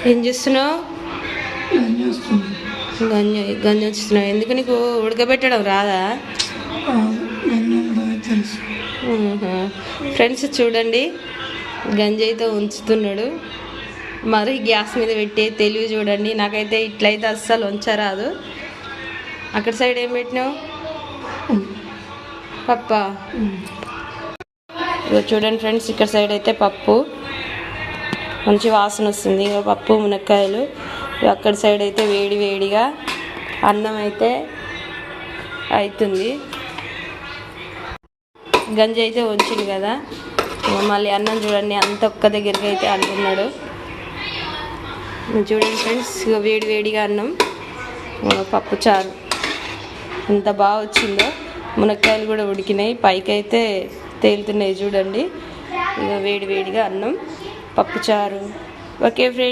ఏం చేస్తున్నావు? గంజి వస్తున్నావు. ఎందుకు నీకు ఉడకబెట్టడం రాదా? ఫ్రెండ్స్ చూడండి, గంజి అయితే ఉంచుతున్నాడు. మరి గ్యాస్ మీద పెట్టే తెలివి చూడండి. నాకైతే ఇట్లయితే అస్సలు ఉంచరాదు. అక్కడ సైడ్ ఏం పెట్టినావు? పప్పా? ఇక చూడండి ఫ్రెండ్స్, ఇక్కడ సైడ్ అయితే పప్పు మంచి వాసన వస్తుంది. ఇక పప్పు మునక్కాయలు. అక్కడ సైడ్ అయితే వేడి వేడిగా అన్నం అయితే అవుతుంది. గంజి అయితే వంచింది కదా, మళ్ళీ అన్నం చూడండి అంత ఒక్క దగ్గరికి అయితే అంటున్నాడు. చూడండి ఫ్రెండ్స్, ఇక వేడి వేడిగా అన్నం, పప్పు చారు ఎంత బాగా వచ్చిందో. మునక్కాయలు కూడా ఉడికినాయి, పైకి అయితే తేలుతున్నాయి చూడండి. ఇక వేడి వేడిగా అన్నం, పప్పు చారు. Okay friends.